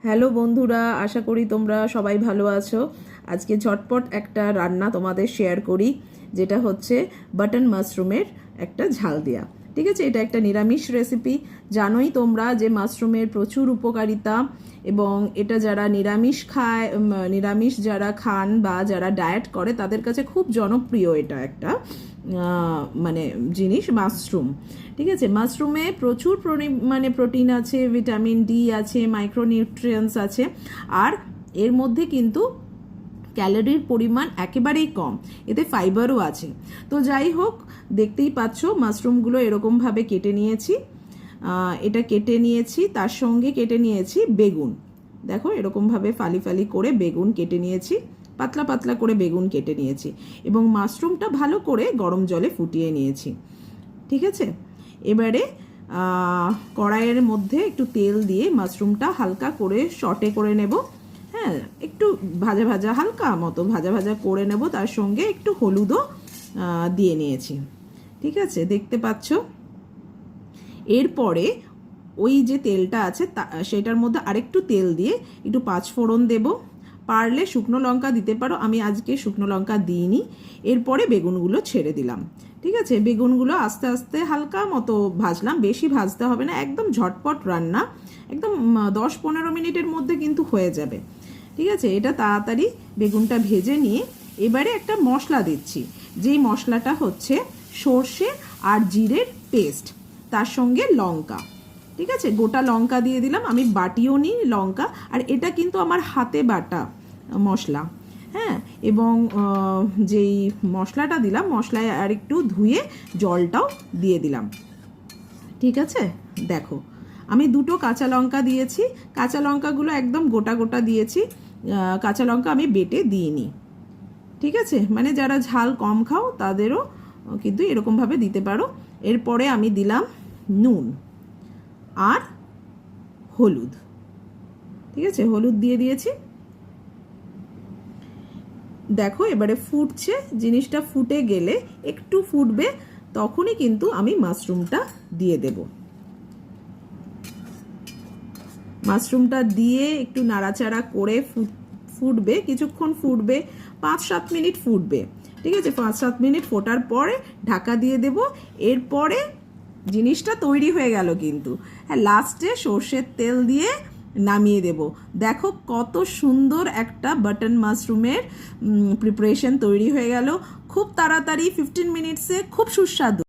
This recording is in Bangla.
হ্যালো বন্ধুরা, আশা করি তোমরা সবাই ভালো আছো। আজকে ঝটপট একটা রান্না তোমাদের শেয়ার করি, যেটা হচ্ছে বাটন মাশরুমের একটা ঝাল দেয়া। ঠিক আছে, এটা একটা নিরামিষ রেসিপি। জানোই তোমরা যে মাশরুমের প্রচুর উপকারিতা, এবং এটা যারা নিরামিষ খায়, নিরামিষ যারা খান বা যারা ডায়েট করে তাদের কাছে খুব জনপ্রিয় এটা একটা মানে জিনিস মাশরুম। ঠিক আছে, মাশরুমে প্রচুর মানে প্রোটিন আছে, ভিটামিন ডি আছে, মাইক্রোনিউট্রিয়েন্টস আছে, আর এর মধ্যে কিন্তু ক্যালোরির পরিমাণ একেবারেই কম, এতে ফাইবারও আছে। তো যাই হোক, দেখতেই পাচ্ছ মাশরুমগুলো এরকমভাবে কেটে নিয়েছি। এটা কেটে নিয়েছি, তার সঙ্গে কেটে নিয়েছি বেগুন। দেখো এরকমভাবে ফালি ফালি করে বেগুন কেটে নিয়েছি, পাতলা পাতলা করে বেগুন কেটে নিয়েছি, এবং মাশরুমটা ভালো করে গরম জলে ফুটিয়ে নিয়েছি। ঠিক আছে, এবারে কড়াইয়ের মধ্যে একটু তেল দিয়ে মাশরুমটা হালকা করে সটে করে নেব। হ্যাঁ, একটু ভাজা ভাজা, হালকা মতো ভাজা ভাজা করে নেব। তার সঙ্গে একটু হলুদও দিয়ে নিয়েছি। ঠিক আছে, দেখতে পাচ্ছ। এরপরে ওই যে তেলটা আছে সেটার মধ্যে আরেকটু তেল দিয়ে একটু পাঁচফোড়ন দেব। পারলে শুকনো লঙ্কা দিতে পারো, আমি আজকে শুকনো লঙ্কা দিইনি। এরপরে বেগুনগুলো ছেড়ে দিলাম। ঠিক আছে, বেগুনগুলো আস্তে আস্তে হালকা মতো ভাজলাম, বেশি ভাজতে হবে না, একদম ঝটপট রান্না, একদম 10-15 মিনিটের মধ্যে কিন্তু হয়ে যাবে। ঠিক আছে, এটা তাড়াতাড়ি বেগুনটা ভেজে নিয়ে এবারে একটা মশলা দিচ্ছি, যেই মশলাটা হচ্ছে সর্ষে আর জিরের পেস্ট, তার সঙ্গে লঙ্কা। ঠিক আছে, গোটা লঙ্কা দিয়ে দিলাম, আমি বাটিও নি লঙ্কা, আর এটা কিন্তু আমার হাতে বাটা মশলা। হ্যাঁ, এবং যেই মশলাটা দিলাম, মশলায় আর একটু ধুয়ে জলটাও দিয়ে দিলাম। ঠিক আছে, দেখো আমি দুটো কাঁচা লঙ্কা দিয়েছি, কাঁচা লঙ্কাগুলো একদম গোটা গোটা দিয়েছি, কাঁচা লঙ্কা আমি বেটে দিইনি। ঠিক আছে, মানে যারা ঝাল কম খাও তাদেরও কিন্তু এরকমভাবে দিতে পারো। এরপরে আমি দিলাম নুন আর হলুদ। ঠিক আছে, হলুদ দিয়ে দিয়েছি। দেখো এবারে ফুটছে, জিনিসটা ফুটে গেলে একটু ফুটবে, তখনই কিন্তু আমি মাশরুমটা দিয়ে দেব। মাশরুমটা দিয়ে একটু নাড়াচাড়া করে ফুটবে, কিছুক্ষণ ফুটবে, 5-7 মিনিট ফুটবে। ঠিক আছে, 5-7 মিনিট ফোটার পরে ঢাকা দিয়ে দেব। এরপরে জিনিসটা তৈরি হয়ে গেল কিন্তু। হ্যাঁ, লাস্টে সর্ষের তেল দিয়ে নামিয়ে দেব। দেখো কত সুন্দর একটা বাটন মাশরুমের প্রিপারেশন তৈরি হয়ে গেল, খুব তাড়াতাড়ি, 15 মিনিটসে, খুব সুস্বাদু।